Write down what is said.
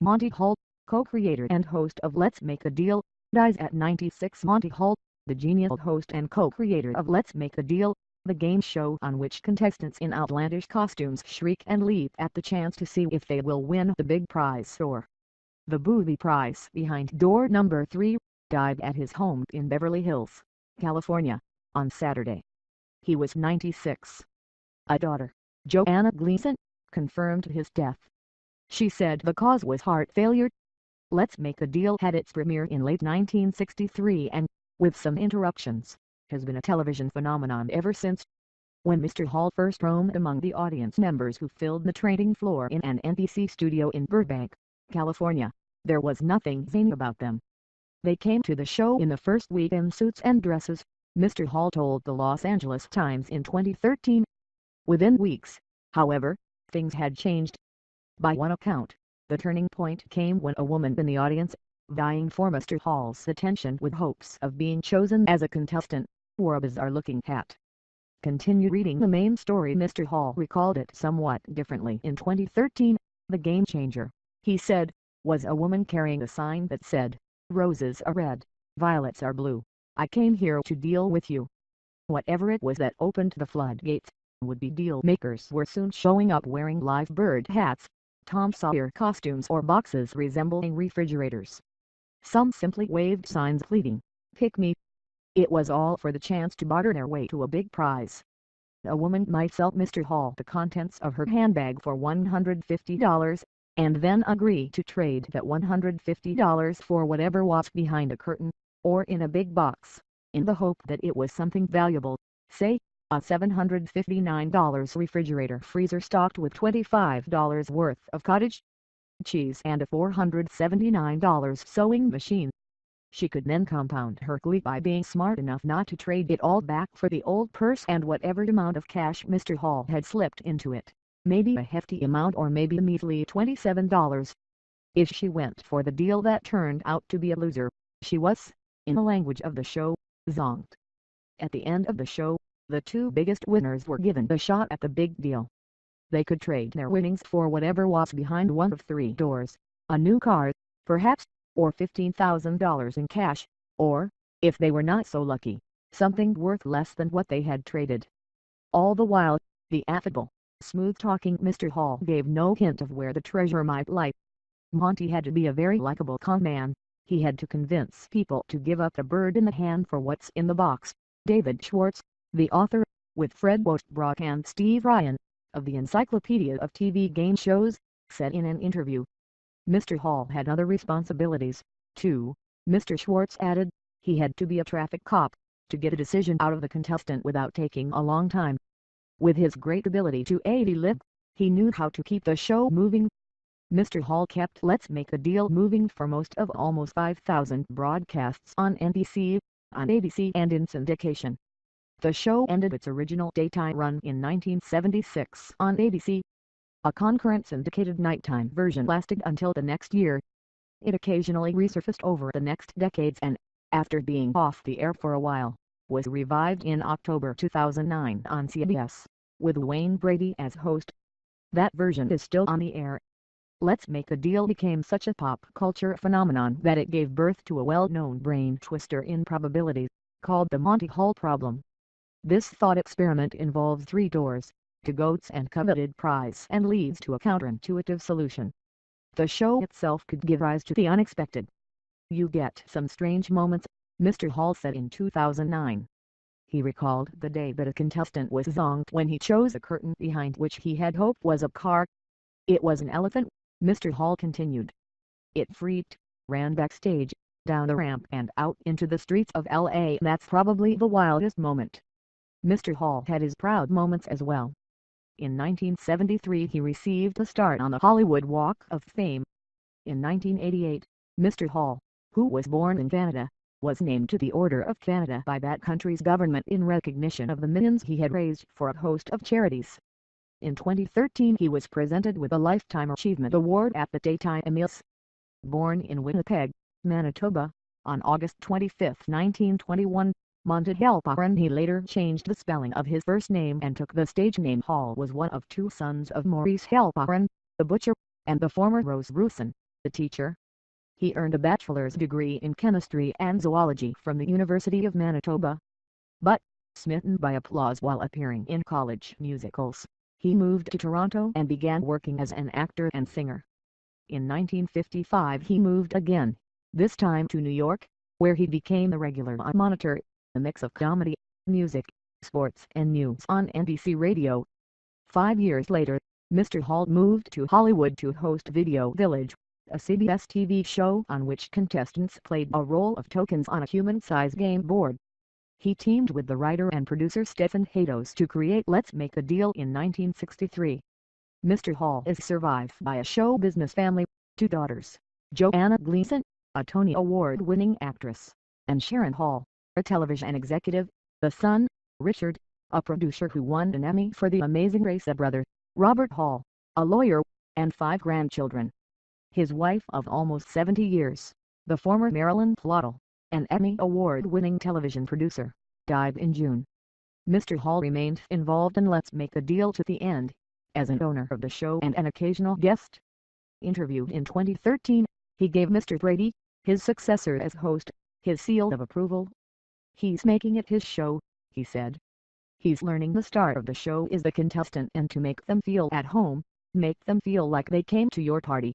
Monty Hall, co-creator and host of Let's Make a Deal, dies at 96. Monty Hall, the genial host and co-creator of Let's Make a Deal, the game show on which contestants in outlandish costumes shriek and leap at the chance to see if they will win the big prize or the booby prize behind door number 3, died at his home in Beverly Hills, California, on Saturday. He was 96. A daughter, Joanna Gleason, confirmed his death. She said the cause was heart failure. Let's Make a Deal had its premiere in late 1963 and, with some interruptions, has been a television phenomenon ever since. When Mr. Hall first roamed among the audience members who filled the trading floor in an NBC studio in Burbank, California, there was nothing zany about them. They came to the show in the first week in suits and dresses, Mr. Hall told the Los Angeles Times in 2013. Within weeks, however, things had changed. By one account, the turning point came when a woman in the audience, vying for Mr. Hall's attention with hopes of being chosen as a contestant, wore a bizarre-looking hat. Continue reading the main story. Mr. Hall recalled it somewhat differently in 2013. The game changer, he said, was a woman carrying a sign that said, "Roses are red, violets are blue. I came here to deal with you." Whatever it was that opened the floodgates, would-be deal makers were soon showing up wearing live bird hats, Tom Sawyer costumes or boxes resembling refrigerators. Some simply waved signs pleading, "Pick me." It was all for the chance to barter their way to a big prize. A woman might sell Mr. Hall the contents of her handbag for $150, and then agree to trade that $150 for whatever was behind a curtain, or in a big box, in the hope that it was something valuable, say, a $759 refrigerator freezer stocked with $25 worth of cottage cheese and a $479 sewing machine. She could then compound her glee by being smart enough not to trade it all back for the old purse and whatever amount of cash Mr. Hall had slipped into it, maybe a hefty amount or maybe a measly $27. If she went for the deal that turned out to be a loser, she was, in the language of the show, zonked. At the end of the show, the two biggest winners were given a shot at the big deal. They could trade their winnings for whatever was behind one of 3 doors, a new car, perhaps, or $15,000 in cash, or, if they were not so lucky, something worth less than what they had traded. All the while, the affable, smooth-talking Mr. Hall gave no hint of where the treasure might lie. Monty had to be a very likable con man. He had to convince people to give up a bird in the hand for what's in the box. David Schwartz, the author, with Fred Wostbrook and Steve Ryan, of the Encyclopedia of TV Game Shows, said in an interview. Mr. Hall had other responsibilities, too, Mr. Schwartz added. He had to be a traffic cop, to get a decision out of the contestant without taking a long time. With his great ability to ad-lib, he knew how to keep the show moving. Mr. Hall kept Let's Make a Deal moving for most of almost 5,000 broadcasts on NBC, on ABC and in syndication. The show ended its original daytime run in 1976 on ABC. A concurrent syndicated nighttime version lasted until the next year. It occasionally resurfaced over the next decades and, after being off the air for a while, was revived in October 2009 on CBS, with Wayne Brady as host. That version is still on the air. Let's Make a Deal became such a pop culture phenomenon that it gave birth to a well-known brain twister in probability, called the Monty Hall problem. This thought experiment involves 3 doors, 2 goats and coveted prize, and leads to a counterintuitive solution. The show itself could give rise to the unexpected. "You get some strange moments," Mr. Hall said in 2009. He recalled the day that a contestant was zonked when he chose a curtain behind which he had hoped was a car. "It was an elephant," Mr. Hall continued. "It freaked, ran backstage, down the ramp and out into the streets of LA. That's probably the wildest moment." Mr. Hall had his proud moments as well. In 1973 he received a start on the Hollywood Walk of Fame. In 1988, Mr. Hall, who was born in Canada, was named to the Order of Canada by that country's government in recognition of the millions he had raised for a host of charities. In 2013 he was presented with a Lifetime Achievement Award at the Daytime Emmys. Born in Winnipeg, Manitoba, on August 25, 1921, Monty Hall, he later changed the spelling of his first name and took the stage name Hall. Was one of 2 sons of Maurice Hall, the butcher, and the former Rose Rusin, a teacher. He earned a bachelor's degree in chemistry and zoology from the University of Manitoba. But, smitten by applause while appearing in college musicals, he moved to Toronto and began working as an actor and singer. In 1955 he moved again, this time to New York, where he became a regular monitor, a mix of comedy, music, sports and news on NBC Radio. 5 years later, Mr. Hall moved to Hollywood to host Video Village, a CBS TV show on which contestants played a role of tokens on a human-size game board. He teamed with the writer and producer Stephen Haydos to create Let's Make a Deal in 1963. Mr. Hall is survived by a show business family, 2 daughters, Joanna Gleason, a Tony Award-winning actress, and Sharon Hall, a television executive, the son, Richard, a producer who won an Emmy for The Amazing Race, a brother, Robert Hall, a lawyer, and 5 grandchildren. His wife of almost 70 years, the former Marilyn Plottle, an Emmy Award-winning television producer, died in June. Mr. Hall remained involved in Let's Make a Deal to the end, as an owner of the show and an occasional guest. Interviewed in 2013, he gave Mr. Brady, his successor as host, his seal of approval. "He's making it his show," he said. "He's learning the star of the show is the contestant, and to make them feel at home, make them feel like they came to your party.